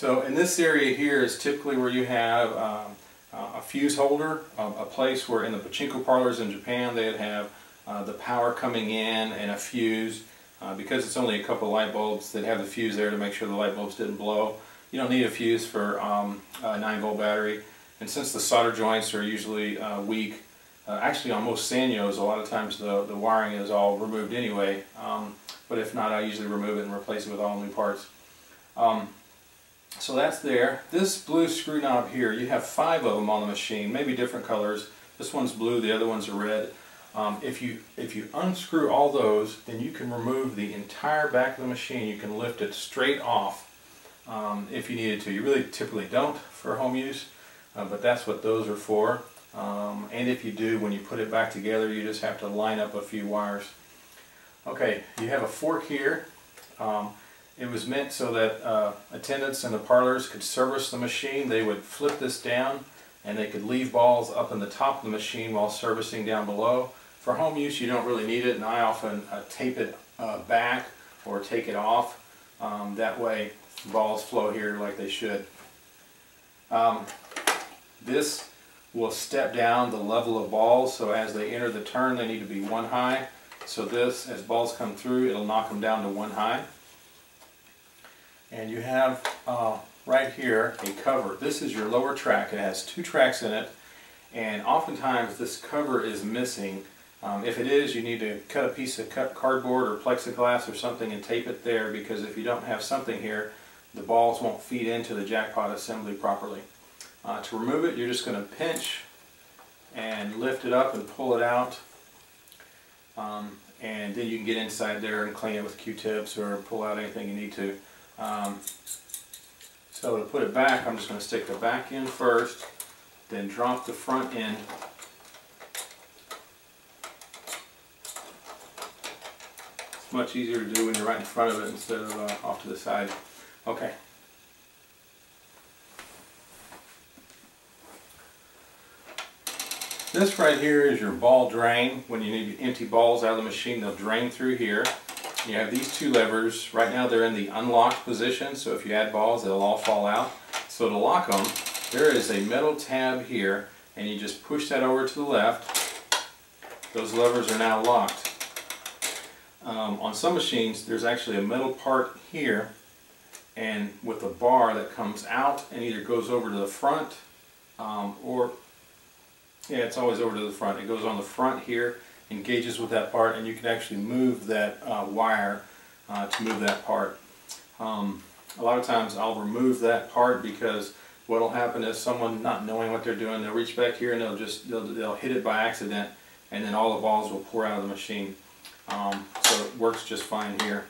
So in this area here is typically where you have a fuse holder, a place where in the pachinko parlors in Japan they'd have the power coming in and a fuse. Because it's only a couple of light bulbs, they'd have the fuse there to make sure the light bulbs didn't blow. You don't need a fuse for a 9-volt battery. And since the solder joints are usually weak, actually on most Sanyos a lot of times the wiring is all removed anyway. But if not, I usually remove it and replace it with all new parts. So that's there. This blue screw knob here, you have 5 of them on the machine, maybe different colors. This one's blue, the other ones are red. If you unscrew all those, then you can remove the entire back of the machine. You can lift it straight off if you needed to. You really typically don't for home use, but that's what those are for. And if you do, when you put it back together, you just have to line up a few wires. Okay, you have a fork here. It was meant so that attendants in the parlors could service the machine. They would flip this down and they could leave balls up in the top of the machine while servicing down below. For home use you don't really need it, and I often tape it back or take it off. That way balls flow here like they should. This will step down the level of balls, so as they enter the turn they need to be 1 high. So this, as balls come through, it'll knock them down to 1 high. And you have right here a cover. This is your lower track. It has 2 tracks in it, and oftentimes this cover is missing. If it is, you need to cut a piece of cut cardboard or plexiglass or something and tape it there, because if you don't have something here, the balls won't feed into the jackpot assembly properly. To remove it, you're just going to pinch and lift it up and pull it out, and then you can get inside there and clean it with Q-tips or pull out anything you need to. So to put it back, I'm just going to stick the back in first, then drop the front in. It's much easier to do when you're right in front of it instead of off to the side. Okay. This right here is your ball drain. When you need empty balls out of the machine, they'll drain through here. You have these 2 levers. Right now they're in the unlocked position, so if you add balls they'll all fall out. So to lock them, there is a metal tab here, and you just push that over to the left. Those levers are now locked. On some machines there's actually a metal part here, and with a bar that comes out and either goes over to the front or yeah, it's always over to the front. It goes on the front here, engages with that part, and you can actually move that wire to move that part. A lot of times I'll remove that part because what will happen is someone not knowing what they're doing, they'll reach back here and they'll hit it by accident, and then all the balls will pour out of the machine. So it works just fine here.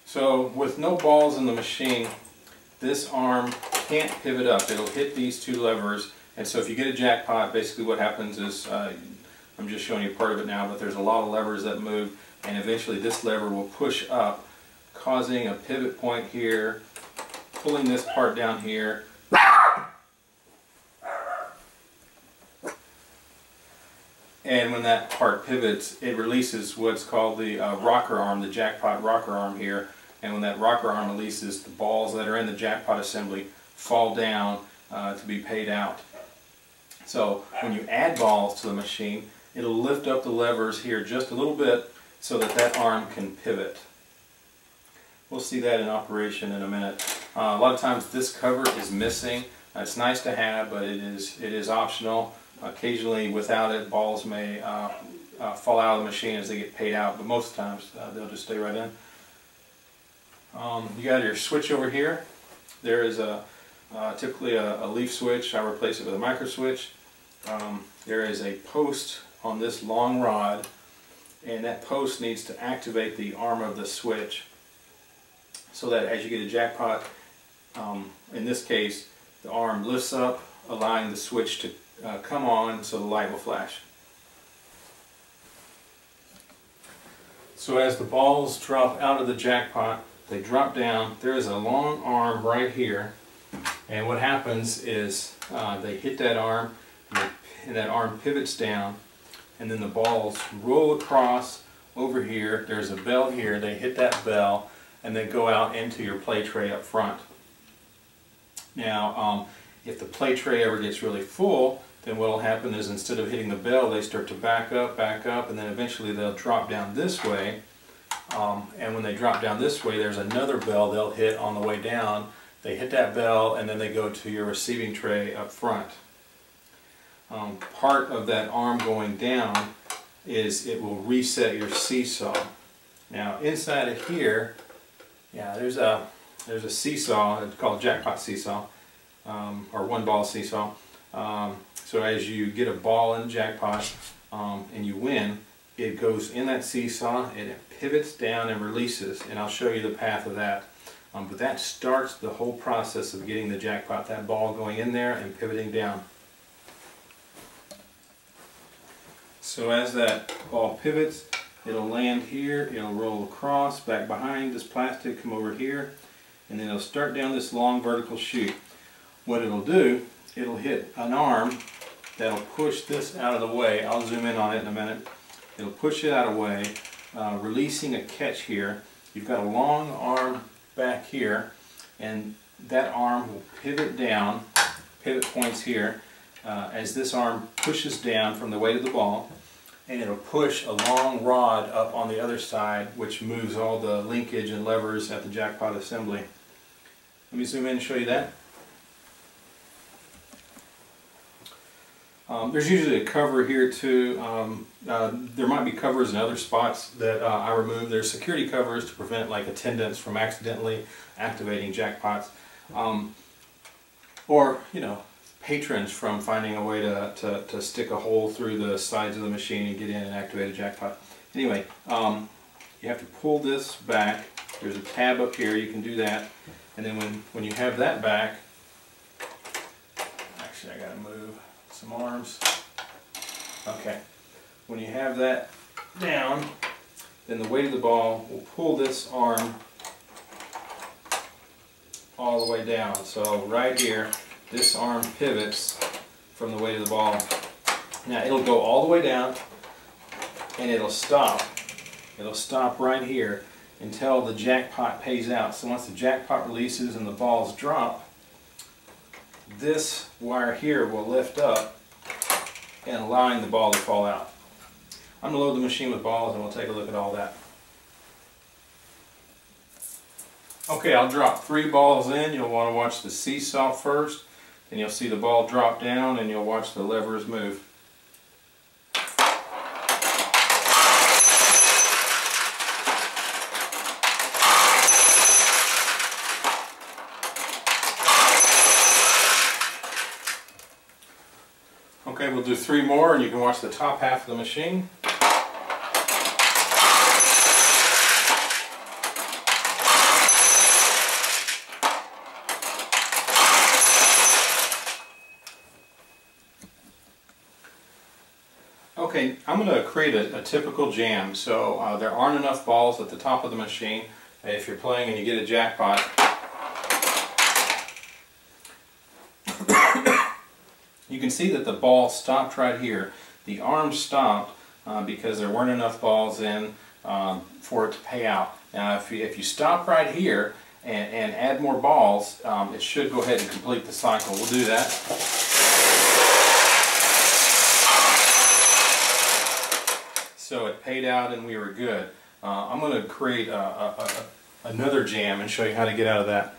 So with no balls in the machine, this arm can't pivot up. It'll hit these 2 levers, and so if you get a jackpot, basically what happens is, I'm just showing you part of it now, but there's a lot of levers that move, and eventually this lever will push up, causing a pivot point here, pulling this part down here. And when that part pivots, it releases what's called the rocker arm, the jackpot rocker arm here. And when that rocker arm releases, the balls that are in the jackpot assembly fall down to be paid out. So when you add balls to the machine, it'll lift up the levers here just a little bit so that that arm can pivot. We'll see that in operation in a minute. A lot of times this cover is missing. It's nice to have, but it is optional. Occasionally without it, balls may fall out of the machine as they get paid out, but most times they'll just stay right in. You got your switch over here. There is typically a leaf switch. I replace it with a micro switch. There is a post on this long rod, and that post needs to activate the arm of the switch so that as you get a jackpot, in this case, the arm lifts up, allowing the switch to come on so the light will flash. So as the balls drop out of the jackpot, they drop down. There is a long arm right here, and what happens is they hit that arm, and that arm pivots down, and then the balls roll across over here, there's a bell here, they hit that bell and they go out into your play tray up front. Now if the play tray ever gets really full, then what will happen is instead of hitting the bell, they start to back up, and then eventually they'll drop down this way. And when they drop down this way, there's another bell they'll hit on the way down. They hit that bell and then they go to your receiving tray up front. Part of that arm going down is it will reset your seesaw. Now inside of here, yeah, there's a seesaw. It's called a jackpot seesaw, or one ball seesaw. So as you get a ball in the jackpot and you win, it goes in that seesaw and it pivots down and releases, and I'll show you the path of that. But that starts the whole process of getting the jackpot, that ball going in there and pivoting down. So as that ball pivots, it'll land here, it'll roll across, back behind this plastic, come over here, and then it'll start down this long vertical chute. What it'll do, it'll hit an arm that'll push this out of the way. I'll zoom in on it in a minute. It'll push it out of the way, releasing a catch here. You've got a long arm back here, and that arm will pivot down, pivot points here, as this arm pushes down from the weight of the ball, and it'll push a long rod up on the other side, which moves all the linkage and levers at the jackpot assembly. Let me zoom in and show you that. There's usually a cover here too. There might be covers in other spots that I remove. There's security covers to prevent like attendants from accidentally activating jackpots, or patrons from finding a way to stick a hole through the sides of the machine and get in and activate a jackpot. Anyway, you have to pull this back. There's a tab up here, you can do that, and then when you have that back, actually I gotta move some arms. Okay, when you have that down, then the weight of the ball will pull this arm all the way down. So right here, this arm pivots from the weight of the ball. Now it'll go all the way down and it'll stop. It'll stop right here until the jackpot pays out. So once the jackpot releases and the balls drop, this wire here will lift up and allowing the ball to fall out. I'm going to load the machine with balls and we'll take a look at all that. Okay, I'll drop 3 balls in. You'll want to watch the seesaw first, then you'll see the ball drop down and you'll watch the levers move. Okay, we'll do 3 more and you can watch the top half of the machine. Okay, I'm going to create a typical jam. So there aren't enough balls at the top of the machine. If you're playing and you get a jackpot, you can see that the ball stopped right here. The arm stopped because there weren't enough balls in for it to pay out. Now if you stop right here and add more balls, it should go ahead and complete the cycle. We'll do that. So it paid out and we were good. I'm going to create another jam and show you how to get out of that.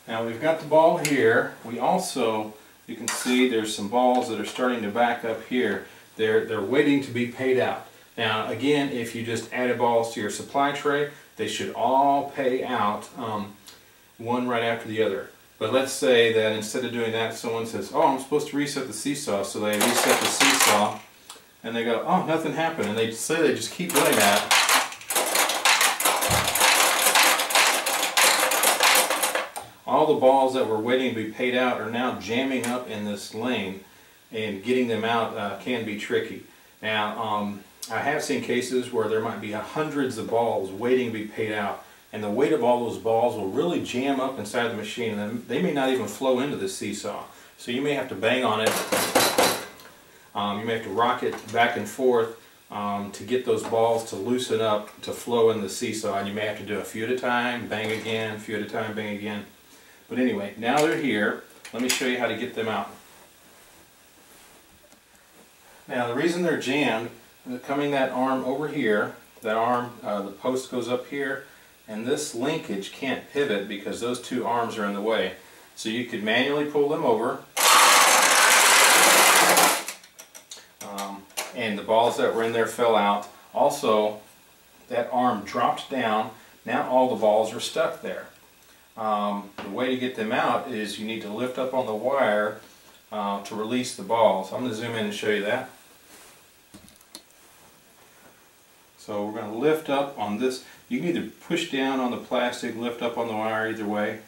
Now we've got the ball here. We also, you can see there's some balls that are starting to back up here. They're waiting to be paid out. Now again, if you just added balls to your supply tray, they should all pay out one right after the other. But let's say that instead of doing that, someone says, oh, I'm supposed to reset the seesaw. So they reset the seesaw and they go, oh, nothing happened. And they say they just keep doing that. All the balls that were waiting to be paid out are now jamming up in this lane, and getting them out can be tricky. Now, I have seen cases where there might be hundreds of balls waiting to be paid out, and the weight of all those balls will really jam up inside the machine, and they may not even flow into the seesaw. So you may have to bang on it. You may have to rock it back and forth to get those balls to loosen up to flow in the seesaw, and you may have to do a few at a time, bang again, a few at a time, bang again. But anyway, now they're here. Let me show you how to get them out. Now the reason they're jammed, coming that arm over here, that arm, the post goes up here, and this linkage can't pivot because those two arms are in the way. So you could manually pull them over, and the balls that were in there fell out. Also, that arm dropped down. Now all the balls are stuck there. The way to get them out is you need to lift up on the wire to release the balls. I'm going to zoom in and show you that. So we're going to lift up on this. You can either push down on the plastic, lift up on the wire, either way.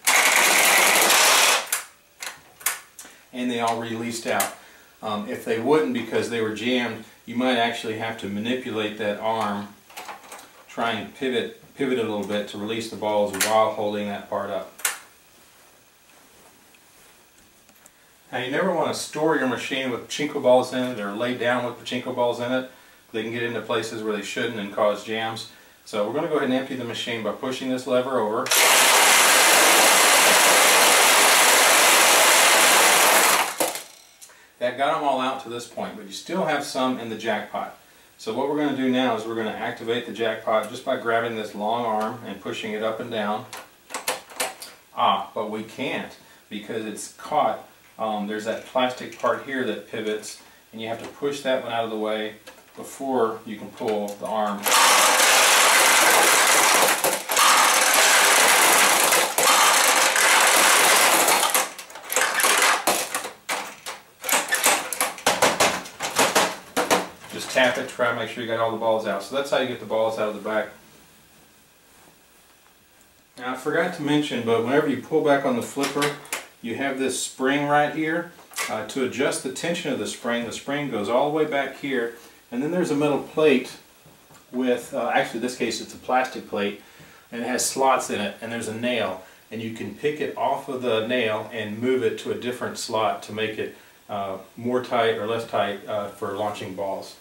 And they all released out. If they wouldn't, because they were jammed, you might actually have to manipulate that arm, try and pivot it a little bit to release the balls while holding that part up. Now you never want to store your machine with pachinko balls in it or lay down with pachinko balls in it. They can get into places where they shouldn't and cause jams. So we're going to go ahead and empty the machine by pushing this lever over. That got them all out to this point, but you still have some in the jackpot. So what we're going to do now is we're going to activate the jackpot just by grabbing this long arm and pushing it up and down. But we can't because it's caught. There's that plastic part here that pivots, and you have to push that one out of the way before you can pull the arm. Just tap it, try to make sure you got all the balls out. So that's how you get the balls out of the back. Now I forgot to mention, but whenever you pull back on the flipper, you have this spring right here. To adjust the tension of the spring goes all the way back here, and then there's a metal plate with, actually in this case it's a plastic plate, and it has slots in it, and there's a nail, and you can pick it off of the nail and move it to a different slot to make it more tight or less tight for launching balls.